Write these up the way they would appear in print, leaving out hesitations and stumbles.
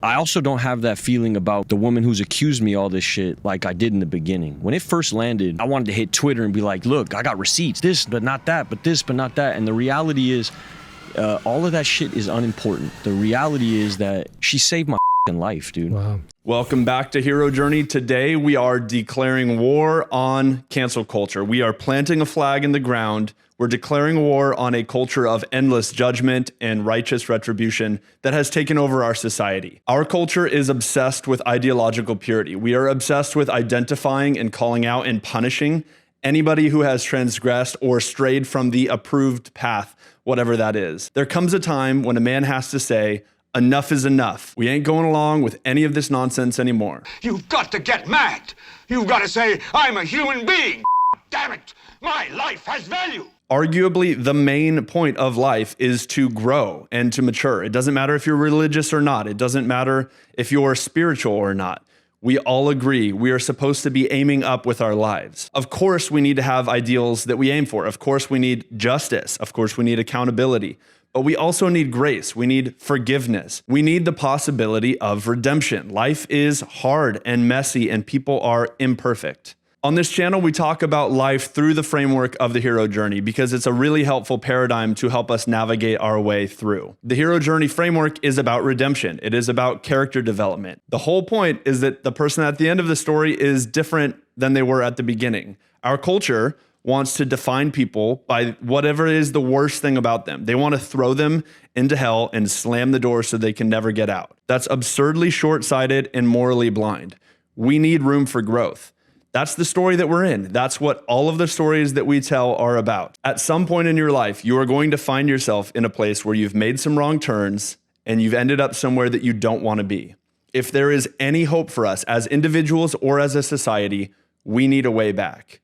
I also don't have that feeling about the woman who's accused me all this shit like I did in the beginning. When it first landed, I wanted to hit Twitter and be like, look, I got receipts, this but not that, but this but not that. And the reality is, all of that shit is unimportant. The reality is that she saved my life, dude. Wow. Welcome back to Hero Journey. Today, we are declaring war on cancel culture. We are planting a flag in the ground. We're declaring war on a culture of endless judgment and righteous retribution that has taken over our society. Our culture is obsessed with ideological purity. We are obsessed with identifying and calling out and punishing anybody who has transgressed or strayed from the approved path, whatever that is. There comes a time when a man has to say, enough is enough. We ain't going along with any of this nonsense anymore. You've got to get mad. You've got to say, I'm a human being. Damn it, my life has value. Arguably, the main point of life is to grow and to mature. It doesn't matter if you're religious or not. It doesn't matter if you're spiritual or not. We all agree we are supposed to be aiming up with our lives. Of course, we need to have ideals that we aim for. Of course, we need justice. Of course, we need accountability. But we also need grace. We need forgiveness. We need the possibility of redemption. Life is hard and messy, and people are imperfect. On this channel, we talk about life through the framework of the hero journey because it's a really helpful paradigm to help us navigate our way through. The hero journey framework is about redemption. It is about character development. The whole point is that the person at the end of the story is different than they were at the beginning. Our culture wants to define people by whatever is the worst thing about them. They want to throw them into hell and slam the door so they can never get out. That's absurdly short-sighted and morally blind. We need room for growth. That's the story that we're in. That's what all of the stories that we tell are about. At some point in your life, you are going to find yourself in a place where you've made some wrong turns and you've ended up somewhere that you don't want to be. If there is any hope for us as individuals or as a society, we need a way back.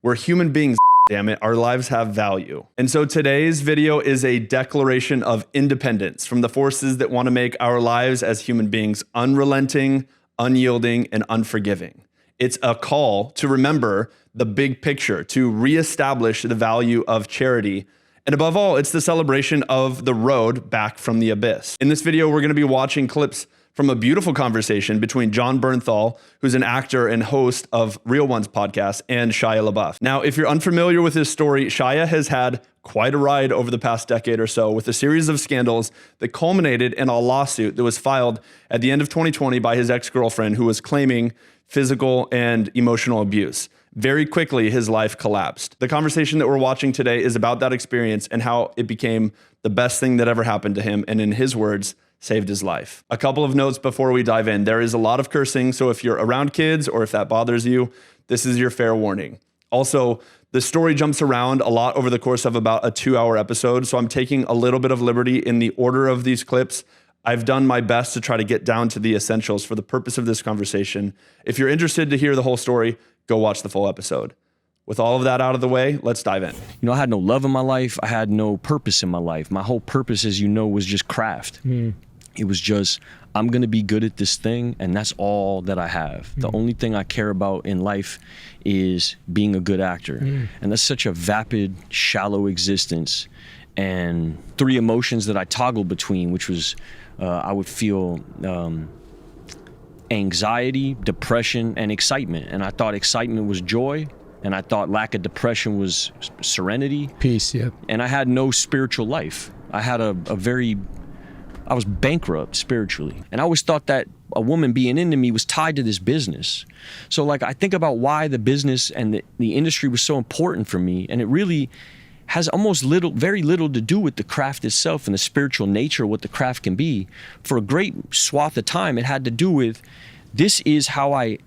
We're human beings, damn it. Our lives have value. And so today's video is a declaration of independence from the forces that want to make our lives as human beings unrelenting, unyielding, and unforgiving. It's a call to remember the big picture, to reestablish the value of charity. And above all, it's the celebration of the road back from the abyss. In this video, we're going to be watching clips from a beautiful conversation between John Bernthal, who's an actor and host of Real Ones podcast, and Shia LaBeouf. Now, if you're unfamiliar with his story, Shia has had quite a ride over the past decade or so with a series of scandals that culminated in a lawsuit that was filed at the end of 2020 by his ex-girlfriend, who was claiming physical and emotional abuse. Very quickly, his life collapsed. The conversation that we're watching today is about that experience and how it became the best thing that ever happened to him, and in his words, saved his life. A couple of notes before we dive in. There is a lot of cursing, so if you're around kids or if that bothers you, this is your fair warning. Also, the story jumps around a lot over the course of about a 2-hour episode, so I'm taking a little bit of liberty in the order of these clips. I've done my best to try to get down to the essentials for the purpose of this conversation. If you're interested to hear the whole story, go watch the full episode. With all of that out of the way, let's dive in. You know, I had no love in my life. I had no purpose in my life. My whole purpose, as you know, was just craft. It was just, I'm going to be good at this thing, and that's all that I have. The only thing I care about in life is being a good actor. And that's such a vapid, shallow existence. And 3 emotions that I toggled between, which was, I would feel anxiety, depression, and excitement. And I thought excitement was joy, and I thought lack of depression was serenity. Peace, yeah. And I had no spiritual life. I had I was bankrupt spiritually. And I always thought that a woman being into me was tied to this business. So like, I think about why the business and the industry was so important for me, and it really has almost very little to do with the craft itself and the spiritual nature of what the craft can be. For a great swath of time, it had to do with, this is how I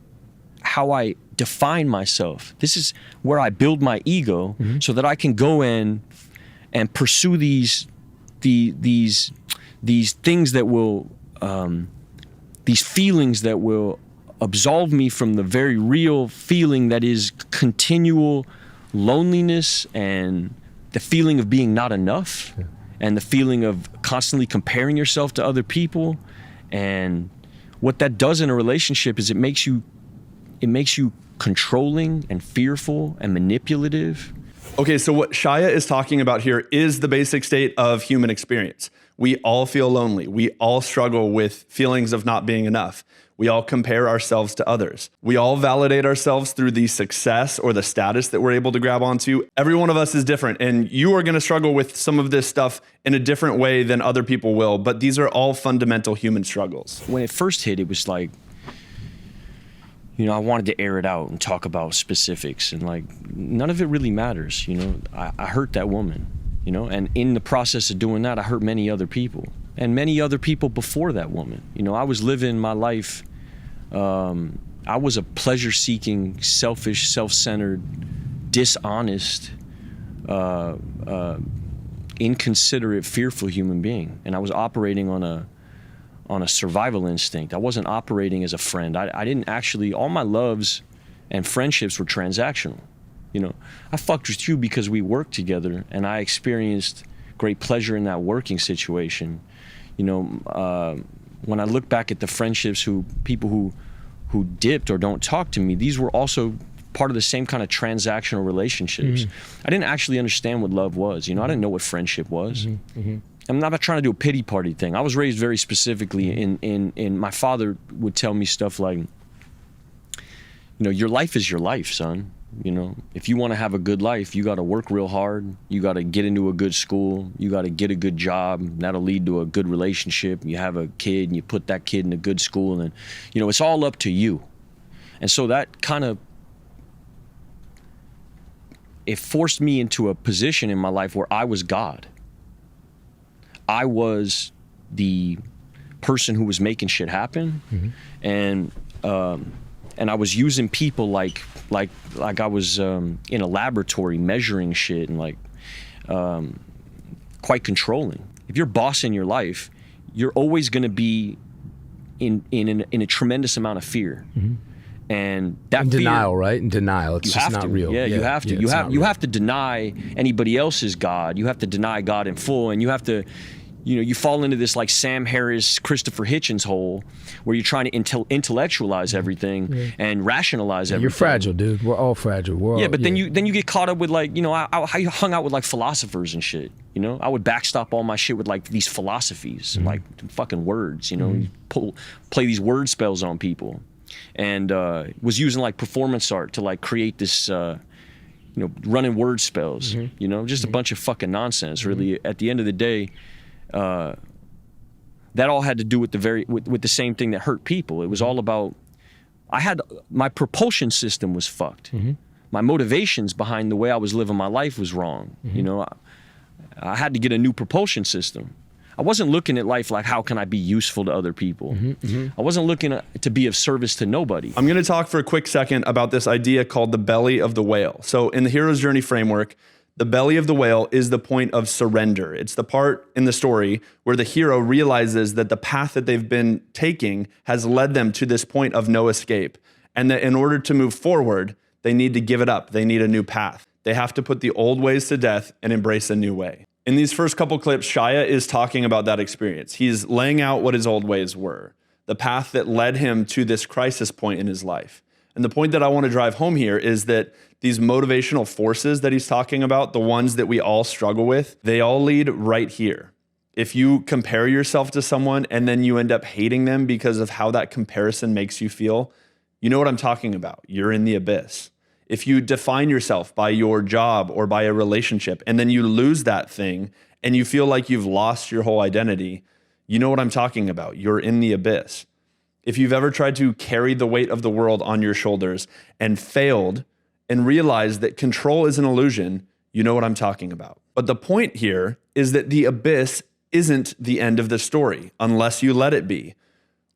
define myself. This is where I build my ego so that I can go in and pursue these things that will, these feelings that will absolve me from the very real feeling that is continual loneliness and the feeling of being not enough, and the feeling of constantly comparing yourself to other people. And what that does in a relationship is it makes you controlling and fearful and manipulative. Okay, so what Shia is talking about here is the basic state of human experience. We all feel lonely. We all struggle with feelings of not being enough. We all compare ourselves to others. We all validate ourselves through the success or the status that we're able to grab onto. Every one of us is different, and you are going to struggle with some of this stuff in a different way than other people will, but these are all fundamental human struggles. When it first hit, it was like, you know, I wanted to air it out and talk about specifics, and like, none of it really matters. You know, I hurt that woman, you know, and in the process of doing that, I hurt many other people, and many other people before that woman. You know, I was living my life. I was a pleasure-seeking, selfish, self-centered, dishonest, inconsiderate, fearful human being, and I was operating on a survival instinct. I wasn't operating as a friend. I didn't actually, all my loves and friendships were transactional. You know, I fucked with you because we worked together and I experienced great pleasure in that working situation. You know, when I look back at the friendships, people who dipped or don't talk to me, these were also part of the same kind of transactional relationships. I didn't actually understand what love was. You know, I didn't know what friendship was. I'm not trying to do a pity party thing. I was raised very specifically in my father would tell me stuff like, you know, your life is your life, son. You know, if you want to have a good life, you got to work real hard. You got to get into a good school. You got to get a good job. That'll lead to a good relationship. You have a kid and you put that kid in a good school, and, you know, it's all up to you. And so that kind of, it forced me into a position in my life where I was God. I was the person who was making shit happen, and I was using people like I was in a laboratory measuring shit and like quite controlling. If you're bossing your life, you're always going to be in a tremendous amount of fear. And that in fear, denial, right? In denial, it's just not real. Yeah, you have to. Yeah, you have to deny anybody else's God. You have to deny God in full, and you have to. You know, you fall into this like Sam Harris, Christopher Hitchens hole where you're trying to intellectualize everything and rationalize everything. You're fragile, dude. We're all fragile. But then you get caught up with like, you know, I hung out with like philosophers and shit. You know, I would backstop all my shit with like these philosophies and like fucking words. You know, play these word spells on people, and was using like performance art to like create this. You know, running word spells. You know, just a bunch of fucking nonsense. Really, at the end of the day. That all had to do with the same thing that hurt people. It was all about, my propulsion system was fucked. My motivations behind the way I was living my life was wrong. You know, I had to get a new propulsion system. I wasn't looking at life like, how can I be useful to other people? I wasn't looking to be of service to nobody. I'm going to talk for a quick second about this idea called the belly of the whale. So in the hero's journey framework, the belly of the whale is the point of surrender. It's the part in the story where the hero realizes that the path that they've been taking has led them to this point of no escape. And that in order to move forward, they need to give it up. They need a new path. They have to put the old ways to death and embrace a new way. In these first couple clips, Shia is talking about that experience. He's laying out what his old ways were, the path that led him to this crisis point in his life. And the point that I want to drive home here is that these motivational forces that he's talking about, the ones that we all struggle with, they all lead right here. If you compare yourself to someone and then you end up hating them because of how that comparison makes you feel, you know what I'm talking about. You're in the abyss. If you define yourself by your job or by a relationship and then you lose that thing and you feel like you've lost your whole identity, you know what I'm talking about. You're in the abyss. If you've ever tried to carry the weight of the world on your shoulders and failed and realized that control is an illusion, you know what I'm talking about. But the point here is that the abyss isn't the end of the story unless you let it be.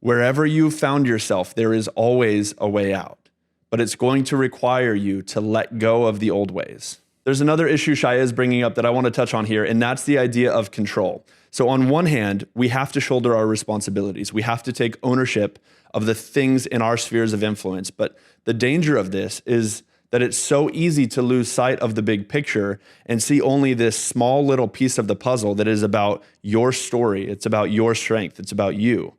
Wherever you've found yourself, there is always a way out, but it's going to require you to let go of the old ways. There's another issue Shia is bringing up that I want to touch on here, and that's the idea of control. So on one hand, we have to shoulder our responsibilities. We have to take ownership of the things in our spheres of influence. But the danger of this is that it's so easy to lose sight of the big picture and see only this small little piece of the puzzle that is about your story. It's about your strength. It's about you.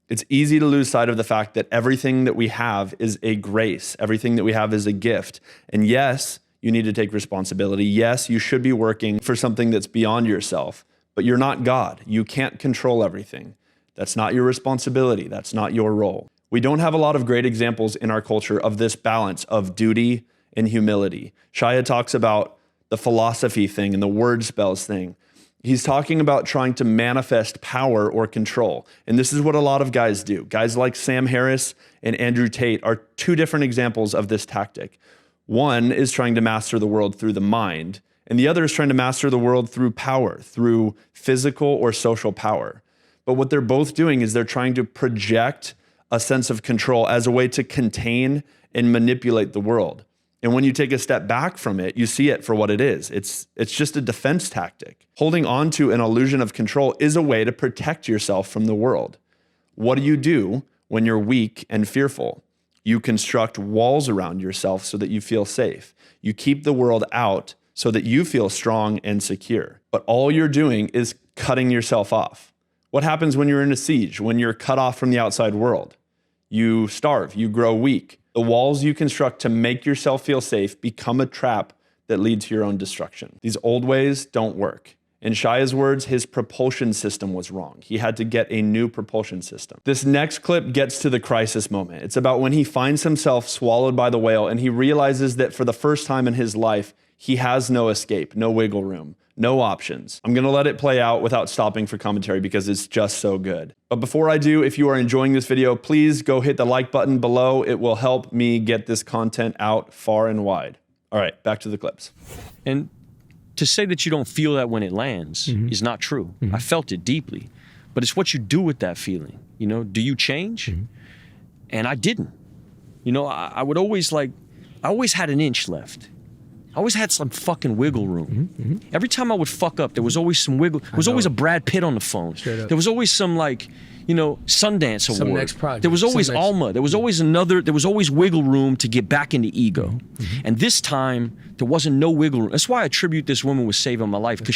It's easy to lose sight of the fact that everything that we have is a grace. Everything that we have is a gift. And yes, you need to take responsibility. Yes, you should be working for something that's beyond yourself, but you're not God. You can't control everything. That's not your responsibility. That's not your role. We don't have a lot of great examples in our culture of this balance of duty and humility. Shia talks about the philosophy thing and the word spells thing. He's talking about trying to manifest power or control. And this is what a lot of guys do. Guys like Sam Harris and Andrew Tate are two different examples of this tactic. One is trying to master the world through the mind, and the other is trying to master the world through power, through physical or social power. But what they're both doing is they're trying to project a sense of control as a way to contain and manipulate the world. And when you take a step back from it, you see it for what it is. It's just a defense tactic. Holding on to an illusion of control is a way to protect yourself from the world. What do you do when you're weak and fearful? You construct walls around yourself so that you feel safe. You keep the world out so that you feel strong and secure. But all you're doing is cutting yourself off. What happens when you're in a siege, when you're cut off from the outside world? You starve, you grow weak. The walls you construct to make yourself feel safe become a trap that leads to your own destruction. These old ways don't work. In Shia's words, his propulsion system was wrong. He had to get a new propulsion system. This next clip gets to the crisis moment. It's about when he finds himself swallowed by the whale and he realizes that for the first time in his life, he has no escape, no wiggle room, no options. I'm gonna let it play out without stopping for commentary because it's just so good. But before I do, if you are enjoying this video, please go hit the like button below. It will help me get this content out far and wide. All right, back to the clips. And to say that you don't feel that when it lands is not true. I felt it deeply, but it's what you do with that feeling. You know, do you change? And I didn't. You know, I would always I always had an inch left. I always had some fucking wiggle room. Every time I would fuck up, there was always some wiggle. There was always a Brad Pitt on the phone. There was always some Sundance award. Some next project. There was always Alma. There was always there was always wiggle room to get back into ego. And this time, there wasn't no wiggle room. That's why I attribute this woman with saving my life, because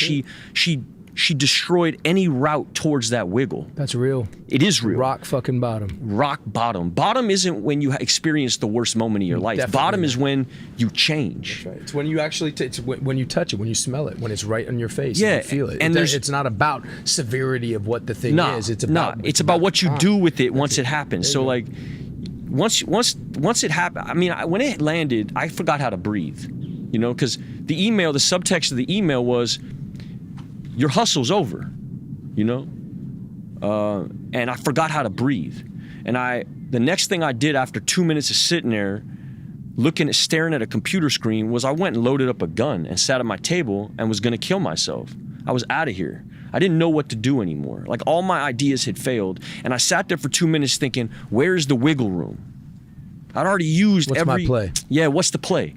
she destroyed any route towards that wiggle. That's real. It is real. Rock fucking bottom. Rock bottom. Bottom isn't when you experience the worst moment of your life. Definitely Bottom not. is when you change. That's right. It's when you actually, it's when you touch it, when you smell it, when it's right on your face, Yeah, and you feel it. and It's not about severity of what the thing is. It's about what you do with it once it happens. So like, once it happened, I mean, when it landed, I forgot how to breathe. You know, because the subtext of the email was, your hustle's over. You know, and I forgot how to breathe. And the next thing I did after 2 minutes of sitting there, staring at a computer screen, was I went and loaded up a gun and sat at my table and was gonna kill myself. I was out of here. I didn't know what to do anymore. Like, all my ideas had failed, and I sat there for 2 minutes thinking, where's the wiggle room? I'd already used What's my play? Yeah, what's the play?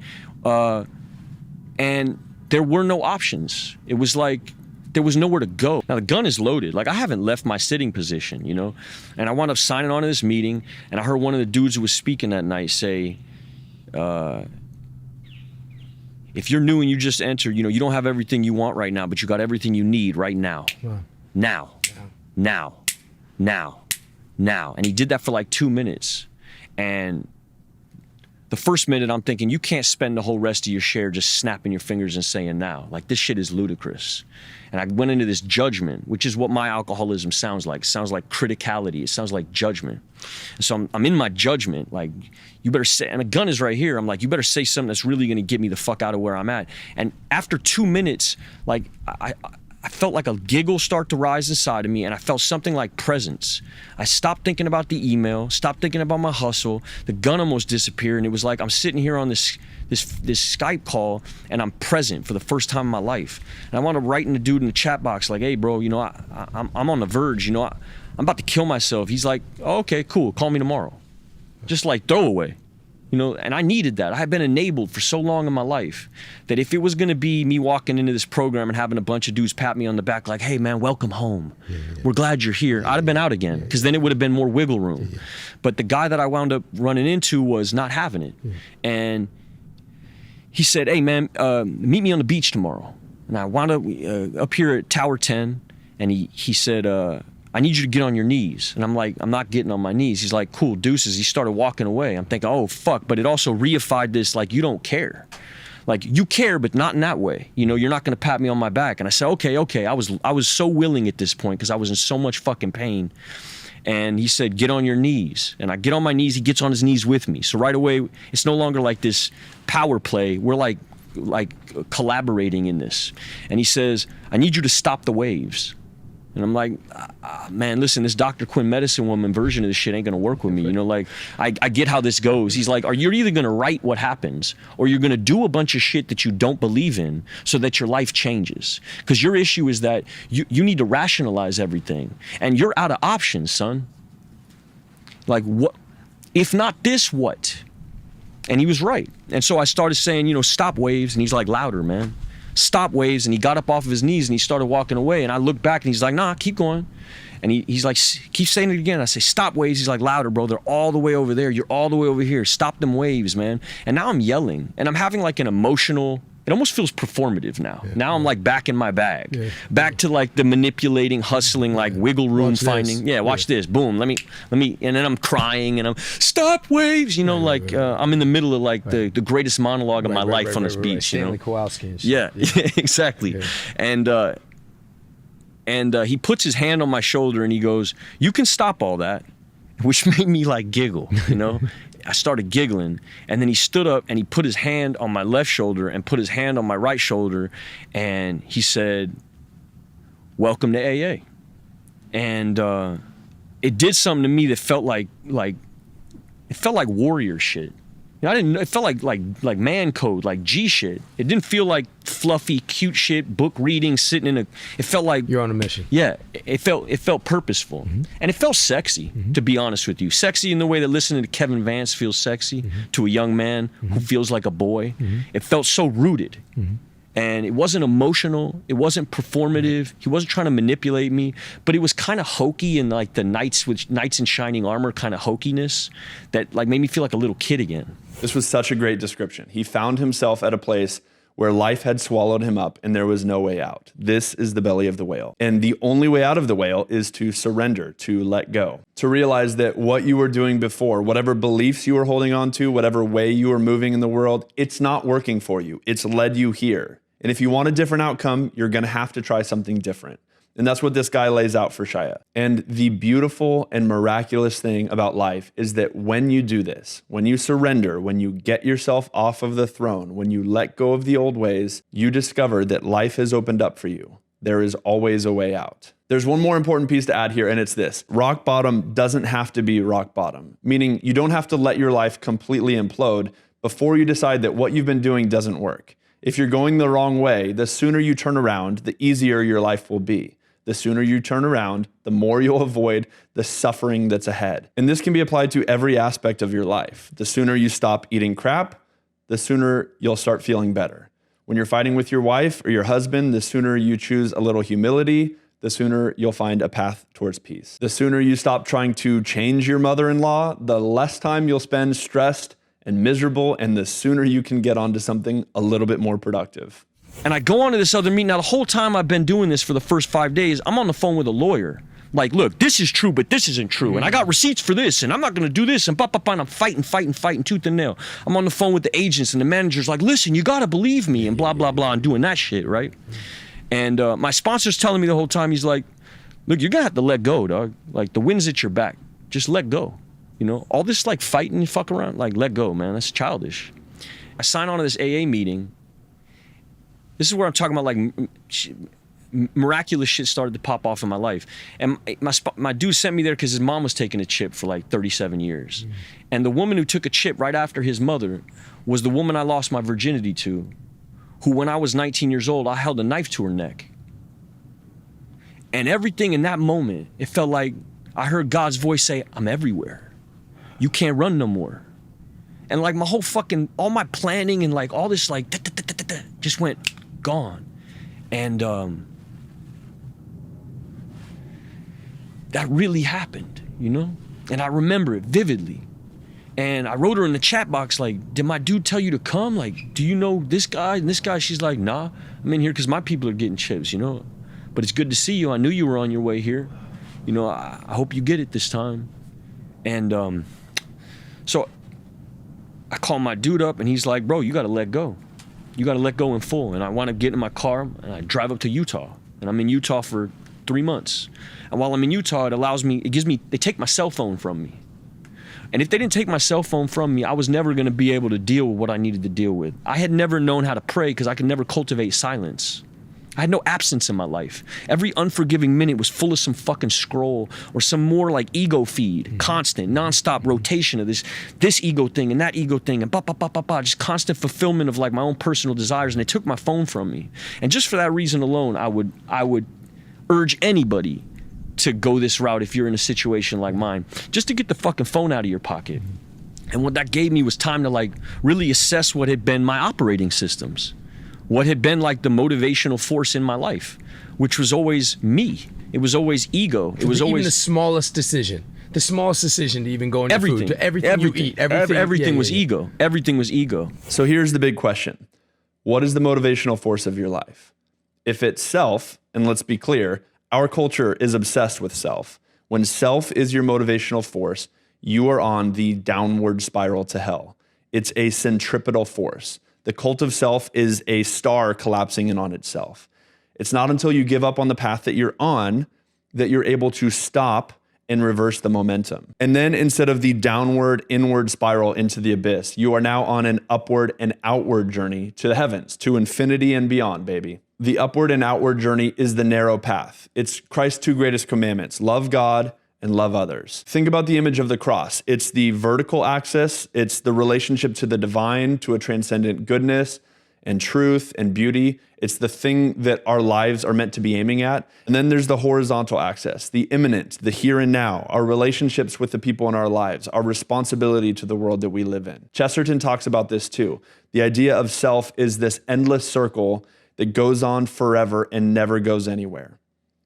And there were no options. It was like, there was nowhere to go. Now the gun is loaded. Like, I haven't left my sitting position, you know? And I wound up signing on to this meeting, and I heard one of the dudes who was speaking that night say, if you're new and you just entered, you know, you don't have everything you want right now, but you got everything you need right now. Wow. Now. And he did that for like 2 minutes. And the first minute I'm thinking, you can't spend the whole rest of your share just snapping your fingers and saying now. Like, this shit is ludicrous. And I went into this judgment, which is what my alcoholism sounds like. It sounds like criticality. It sounds like judgment. And so I'm in my judgment, like, you better say, and a gun is right here. I'm like, you better say something that's really gonna get me the fuck out of where I'm at. And after 2 minutes, like, I felt like a giggle start to rise inside of me, and I felt something like presence. I stopped thinking about the email, stopped thinking about my hustle. The gun almost disappeared, and it was like I'm sitting here on this Skype call, and I'm present for the first time in my life. And I wound up writing the dude in the chat box like, hey, bro, you know, I'm on the verge. You know, I'm about to kill myself. He's like, oh, okay, cool. Call me tomorrow. Just like throwaway. You know, and I needed that. I had been enabled for so long in my life that if it was going to be me walking into this program and having a bunch of dudes pat me on the back like, hey, man, welcome home. We're glad you're here. I'd have been out again, because then it would have been more wiggle room. But the guy that I wound up running into was not having it. And he said, hey, man, meet me on the beach tomorrow. And I wound up here at Tower 10, and he said, I need you to get on your knees. And I'm like, I'm not getting on my knees. He's like, cool, deuces. He started walking away. I'm thinking, oh, fuck. But it also reified this, like, you don't care. Like, you care, but not in that way. You know, you're not going to pat me on my back. And I said, okay. I was so willing at this point because I was in so much fucking pain. And he said, get on your knees. And I get on my knees. He gets on his knees with me. So right away, it's no longer like this power play. We're like collaborating in this. And he says, I need you to stop the waves. And I'm like, man, listen, this Dr. Quinn medicine woman version of this shit ain't gonna work with me. You know, like, I get how this goes. He's like, you're either gonna write what happens or you're gonna do a bunch of shit that you don't believe in so that your life changes. Because your issue is that you need to rationalize everything. And you're out of options, son. Like, what? If not this, what? And he was right. And so I started saying, you know, stop waves. And he's like, louder, man. Stop waves. And he got up off of his knees and he started walking away. And I looked back and he's like, nah, keep going. And he's like, keep saying it again. I say, stop waves. He's like, louder, bro. They're all the way over there. You're all the way over here. Stop them waves, man. And now I'm yelling and I'm having like an emotional, it almost feels performative now. Yeah, now I'm like back in my bag, back to like the manipulating, hustling, like wiggle room finding. Watch this. Boom. Let me, and then I'm crying and I'm stop waves. You know, I'm in the middle of like the greatest monologue of my life on this beach. You know, Stanley Kowalski and shit. Yeah, exactly. Yeah. And he puts his hand on my shoulder and he goes, you can stop all that, which made me like giggle, you know? I started giggling, and then he stood up and he put his hand on my left shoulder and put his hand on my right shoulder, and he said, welcome to AA. And it did something to me that felt like warrior shit. You know, it felt like man code, like G shit. It didn't feel like fluffy, cute shit, book reading, sitting in it felt like you're on a mission. Yeah, it felt purposeful. Mm-hmm. And it felt sexy, to be honest with you. Sexy in the way that listening to Kevin Vance feels sexy to a young man who feels like a boy. It felt so rooted. And it wasn't emotional. It wasn't performative. He wasn't trying to manipulate me, but it was kind of hokey and like the knights in shining armor kind of hokiness that like made me feel like a little kid again. This was such a great description. He found himself at a place where life had swallowed him up and there was no way out. This is the belly of the whale. And the only way out of the whale is to surrender, to let go, to realize that what you were doing before, whatever beliefs you were holding on to, whatever way you were moving in the world, it's not working for you. It's led you here. And if you want a different outcome, you're gonna have to try something different. And that's what this guy lays out for Shia. And the beautiful and miraculous thing about life is that when you do this, when you surrender, when you get yourself off of the throne, when you let go of the old ways, you discover that life has opened up for you. There is always a way out. There's one more important piece to add here, and it's this. Rock bottom doesn't have to be rock bottom, meaning you don't have to let your life completely implode before you decide that what you've been doing doesn't work. If you're going the wrong way, the sooner you turn around, the easier your life will be. The sooner you turn around, the more you'll avoid the suffering that's ahead. And this can be applied to every aspect of your life. The sooner you stop eating crap, the sooner you'll start feeling better. When you're fighting with your wife or your husband, the sooner you choose a little humility, the sooner you'll find a path towards peace. The sooner you stop trying to change your mother-in-law, the less time you'll spend stressed and miserable, and the sooner you can get onto something a little bit more productive. And I go on to this other meeting. Now, the whole time I've been doing this for the first 5 days, I'm on the phone with a lawyer. Like, look, this is true, but this isn't true. And I got receipts for this, and I'm not going to do this. And I'm fighting tooth and nail. I'm on the phone with the agents, and the manager's like, listen, you got to believe me, and blah, blah, blah, and doing that shit, right? And my sponsor's telling me the whole time, he's like, look, you're going to have to let go, dog. Like, the wind's at your back. Just let go. You know, all this, like, fighting and fuck around, like, let go, man. That's childish. I sign on to this AA meeting. This is where I'm talking about like miraculous shit started to pop off in my life. And my dude sent me there because his mom was taking a chip for like 37 years. And the woman who took a chip right after his mother was the woman I lost my virginity to, who when I was 19 years old, I held a knife to her neck. And everything in that moment, it felt like I heard God's voice say, I'm everywhere. You can't run no more. And like my whole fucking, all my planning and like all this like, just went gone. And that really happened, you know? And I remember it vividly. And I wrote her in the chat box like, did my dude tell you to come? Like, do you know this guy and this guy? She's like, nah, I'm in here because my people are getting chips, you know? But it's good to see you. I knew you were on your way here. You know, I hope you get it this time. And so I call my dude up and he's like, bro, you got to let go. You got to let go in full. And I want to get in my car and I drive up to Utah. And I'm in Utah for 3 months. And while I'm in Utah, they take my cell phone from me. And if they didn't take my cell phone from me, I was never going to be able to deal with what I needed to deal with. I had never known how to pray because I could never cultivate silence. I had no absence in my life. Every unforgiving minute was full of some fucking scroll or some more like ego feed, constant, nonstop rotation of this ego thing and that ego thing and just constant fulfillment of like my own personal desires. And they took my phone from me. And just for that reason alone, I would urge anybody to go this route if you're in a situation like mine, just to get the fucking phone out of your pocket. And what that gave me was time to like really assess what had been my operating systems. What had been like the motivational force in my life, which was always me. It was always ego. It was always even the smallest decision to even go into everything, food, to everything you eat, everything was ego. Everything was ego. So here's the big question. What is the motivational force of your life? If it's self, and let's be clear, our culture is obsessed with self. When self is your motivational force, you are on the downward spiral to hell. It's a centripetal force. The cult of self is a star collapsing in on itself. It's not until you give up on the path that you're on that you're able to stop and reverse the momentum. And then instead of the downward, inward spiral into the abyss, you are now on an upward and outward journey to the heavens, to infinity and beyond, baby. The upward and outward journey is the narrow path. It's Christ's 2 greatest commandments: love God and love others. Think about the image of the cross. It's the vertical axis. It's the relationship to the divine, to a transcendent goodness and truth and beauty. It's the thing that our lives are meant to be aiming at. And then there's the horizontal axis, the imminent, the here and now, our relationships with the people in our lives, our responsibility to the world that we live in. Chesterton talks about this too. The idea of self is this endless circle that goes on forever and never goes anywhere.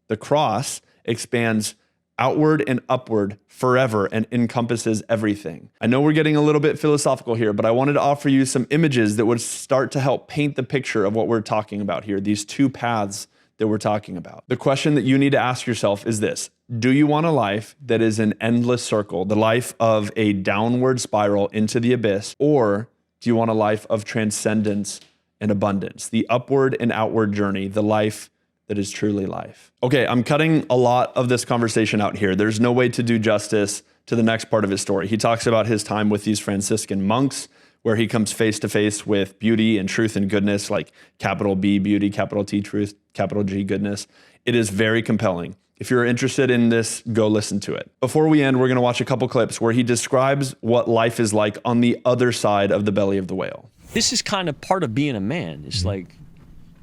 The cross expands outward and upward forever and encompasses everything. I know we're getting a little bit philosophical here, but I wanted to offer you some images that would start to help paint the picture of what we're talking about here, these 2 paths that we're talking about. The question that you need to ask yourself is this: do you want a life that is an endless circle, the life of a downward spiral into the abyss, or do you want a life of transcendence and abundance, the upward and outward journey, the life that is truly life? Okay, I'm cutting a lot of this conversation out here. There's no way to do justice to the next part of his story. He talks about his time with these Franciscan monks, where he comes face to face with beauty and truth and goodness, like capital B beauty, capital T truth, capital G goodness. It is very compelling. If you're interested in this, go listen to it. Before we end, we're gonna watch a couple clips where he describes what life is like on the other side of the belly of the whale. This is kind of part of being a man. It's like,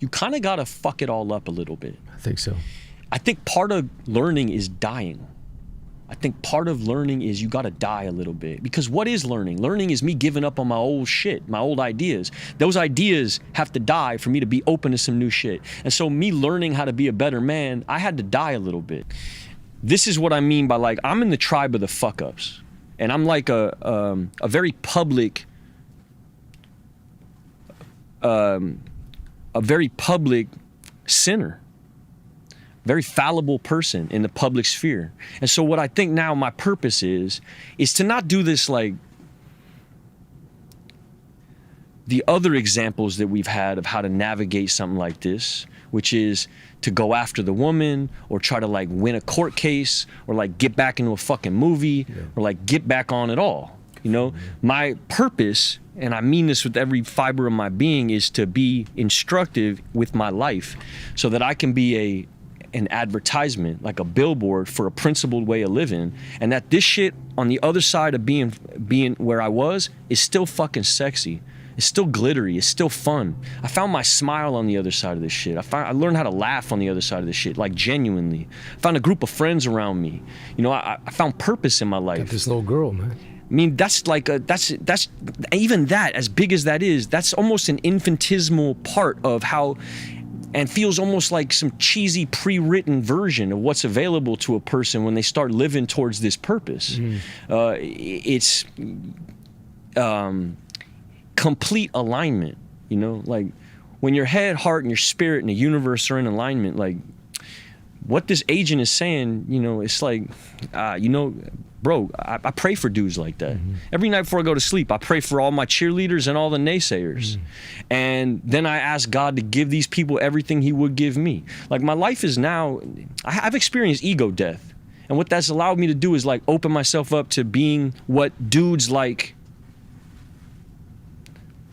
you kind of got to fuck it all up a little bit. I think so. I think part of learning is dying. I think part of learning is you got to die a little bit. Because what is learning? Learning is me giving up on my old shit, my old ideas. Those ideas have to die for me to be open to some new shit. And so me learning how to be a better man, I had to die a little bit. This is what I mean by like, I'm in the tribe of the fuck ups. And I'm like a very public, a very public sinner, very fallible person in the public sphere. And so what I think now my purpose is to not do this like the other examples that we've had of how to navigate something like this, which is to go after the woman or try to like win a court case or like get back into a fucking movie or like get back on it all. You know, my purpose, and I mean this with every fiber of my being, is to be instructive with my life so that I can be an advertisement, like a billboard for a principled way of living, and that this shit on the other side of being where I was is still fucking sexy. It's still glittery. It's still fun. I found my smile on the other side of this shit. I learned how to laugh on the other side of this shit, like genuinely. I found a group of friends around me. You know, I found purpose in my life. Got this little girl, man. I mean, that's like that's even that, as big as that is, that's almost an infinitesimal part of how, and feels almost like some cheesy pre-written version of what's available to a person when they start living towards this purpose. It's complete alignment, you know, like when your head, heart, and your spirit and the universe are in alignment, like what this agent is saying, you know, it's like, you know, bro, I pray for dudes like that. Every night before I go to sleep, I pray for all my cheerleaders and all the naysayers. And then I ask God to give these people everything he would give me. Like, my life is now, I've experienced ego death. And what that's allowed me to do is like open myself up to being what dudes like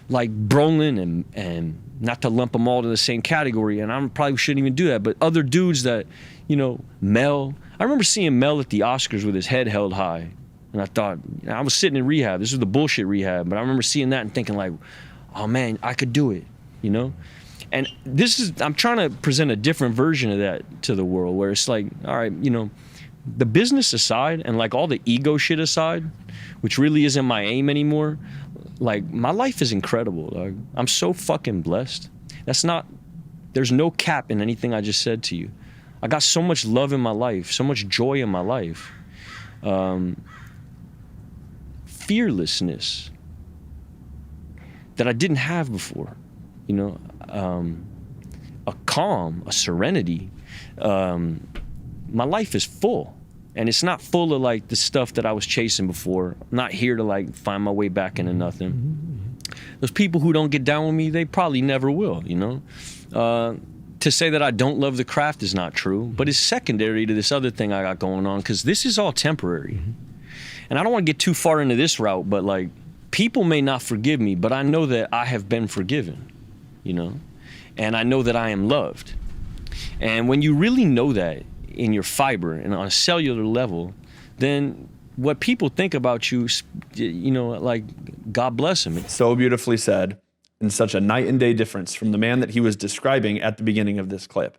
Brolin and not to lump them all to the same category, and I probably shouldn't even do that, but other dudes that, you know, Mel. I remember seeing Mel at the Oscars with his head held high, and I thought, you know, I was sitting in rehab. This was the bullshit rehab, but I remember seeing that and thinking like, oh man, I could do it, you know? And I'm trying to present a different version of that to the world, where it's like, all right, you know, the business aside and like all the ego shit aside, which really isn't my aim anymore, like, my life is incredible. Like, I'm so fucking blessed. There's no cap in anything I just said to you. I got so much love in my life, so much joy in my life. Fearlessness that I didn't have before, you know, a calm, a serenity. My life is full. And it's not full of like the stuff that I was chasing before. I'm not here to like find my way back into nothing. Those people who don't get down with me, they probably never will, you know? To say that I don't love the craft is not true, but it's secondary to this other thing I got going on, because this is all temporary. And I don't want to get too far into this route, but like, people may not forgive me, but I know that I have been forgiven, you know? And I know that I am loved. And when you really know that in your fiber and on a cellular level, then what people think about you, you know, like, God bless him. So beautifully said, and such a night and day difference from the man that he was describing at the beginning of this clip,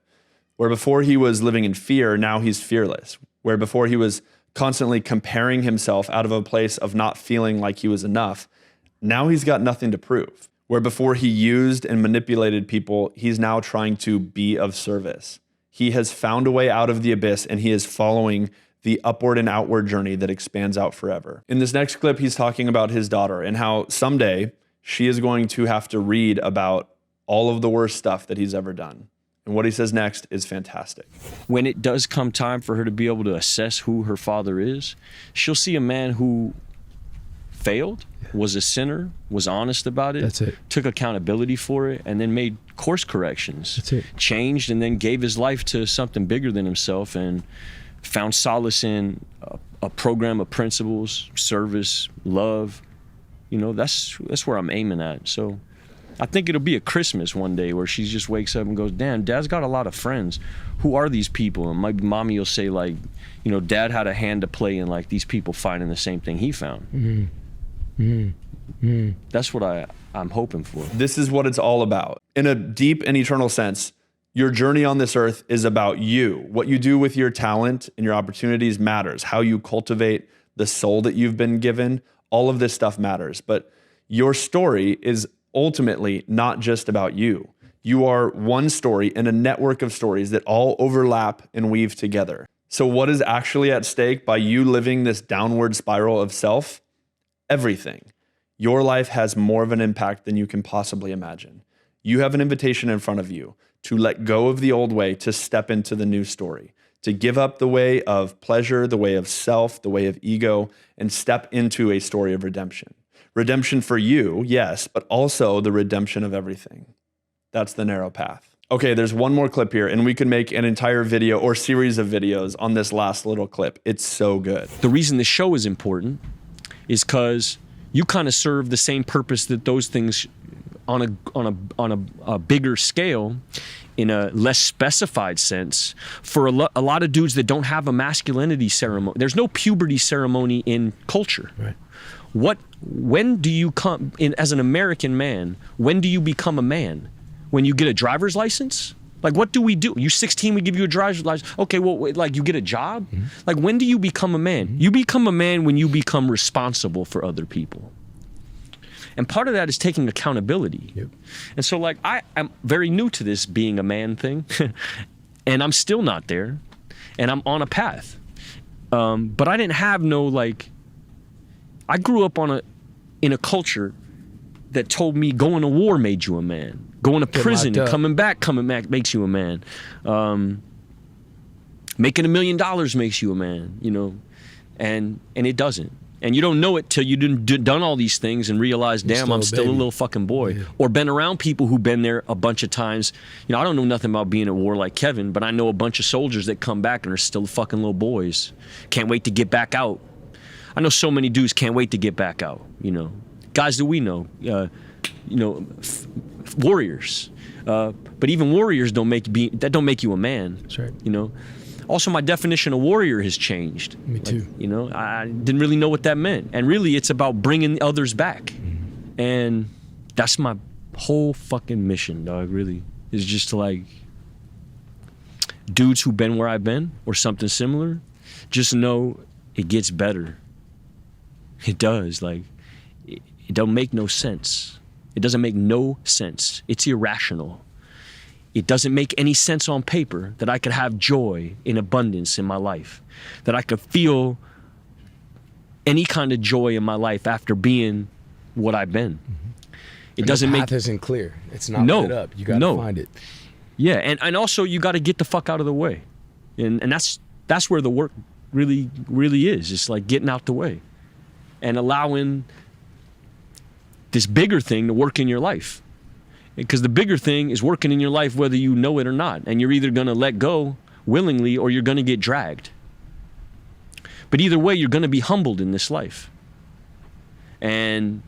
where before he was living in fear, now he's fearless, where before he was constantly comparing himself out of a place of not feeling like he was enough, now he's got nothing to prove, where before he used and manipulated people, he's now trying to be of service. He has found a way out of the abyss, and he is following the upward and outward journey that expands out forever. In this next clip, he's talking about his daughter and how someday she is going to have to read about all of the worst stuff that he's ever done. And what he says next is fantastic. When it does come time for her to be able to assess who her father is, she'll see a man who failed, was a sinner, was honest about it, That's it. Took accountability for it, and then made course corrections. That's it. Changed, and then gave his life to something bigger than himself, and found solace in a program of principles, service, love. You know, that's where I'm aiming at. So I think it'll be a Christmas one day where she just wakes up and goes, damn, Dad's got a lot of friends. Who are these people? And maybe mommy will say, like, you know, Dad had a hand to play in like these people finding the same thing he found. That's what I'm hoping for. This is what it's all about. In a deep and eternal sense, your journey on this earth is about you. What you do with your talent and your opportunities matters. How you cultivate the soul that you've been given, all of this stuff matters. But your story is ultimately not just about you. You are one story in a network of stories that all overlap and weave together. So what is actually at stake by you living this downward spiral of self? Everything. Your life has more of an impact than you can possibly imagine. You have an invitation in front of you to let go of the old way, to step into the new story, to give up the way of pleasure, the way of self, the way of ego, and step into a story of redemption. Redemption for you, yes, but also the redemption of everything. That's the narrow path. Okay, there's one more clip here, and we could make an entire video or series of videos on this last little clip. It's so good. The reason this show is important is because you kind of serve the same purpose that those things on a bigger scale, in a less specified sense, for a lot of dudes that don't have a masculinity ceremony. There's no puberty ceremony in culture. Right. When do you come in as an American man? When do you become a man? When you get a driver's license? Like, what do we do? You 16, we give you a driver's license. Okay, well, wait, like, you get a job? Like, when do you become a man? You become a man when you become responsible for other people. And part of that is taking accountability. Yep. And so, like, I am very new to this being a man thing, and I'm still not there, and I'm on a path. But I didn't have no, like, I grew up in a culture that told me going to war made you a man. Going to prison and coming back makes you a man. Making $1 million makes you a man, you know, and it doesn't. And you don't know it till you've done all these things and realize, damn, I'm still a little fucking boy. Yeah. Or been around people who've been there a bunch of times. You know, I don't know nothing about being at war like Kevin, but I know a bunch of soldiers that come back and are still fucking little boys. Can't wait to get back out. I know so many dudes can't wait to get back out, you know. Guys that we know, you know, warriors. But even warriors don't make you a man. That's right. You know. Also, my definition of warrior has changed. Me too. Like, you know, I didn't really know what that meant. And really, it's about bringing others back. Mm-hmm. And that's my whole fucking mission, dog, really. Is just to, like, dudes who've been where I've been or something similar, just know it gets better. It does. Like, it don't make no sense. It doesn't make no sense. It's irrational. It doesn't make any sense on paper that I could have joy in abundance in my life, that I could feel any kind of joy in my life after being what I've been. Mm-hmm. It doesn't make... The path isn't clear. It's not lit up. You got to find it. Yeah, and also you got to get the fuck out of the way. And that's where the work really is. It's like getting out the way and allowing this bigger thing to work in your life. Because the bigger thing is working in your life whether you know it or not. And you're either going to let go willingly or you're going to get dragged. But either way, you're going to be humbled in this life. And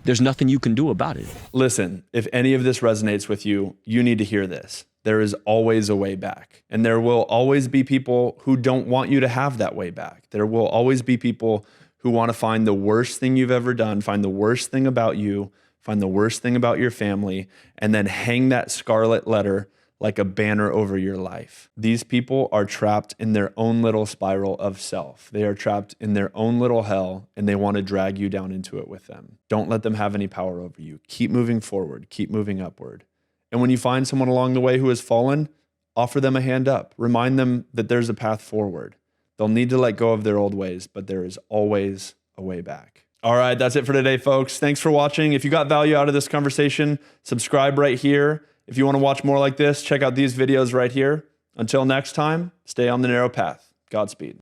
there's nothing you can do about it. Listen, if any of this resonates with you, you need to hear this. There is always a way back. And there will always be people who don't want you to have that way back. There will always be people who want to find the worst thing you've ever done, find the worst thing about you, find the worst thing about your family, and then hang that scarlet letter like a banner over your life. These people are trapped in their own little spiral of self. They are trapped in their own little hell, and they want to drag you down into it with them. Don't let them have any power over you. Keep moving forward. Keep moving upward. And when you find someone along the way who has fallen, offer them a hand up. Remind them that there's a path forward. They'll need to let go of their old ways, but there is always a way back. All right, that's it for today, folks. Thanks for watching. If you got value out of this conversation, subscribe right here. If you want to watch more like this, check out these videos right here. Until next time, stay on the narrow path. Godspeed.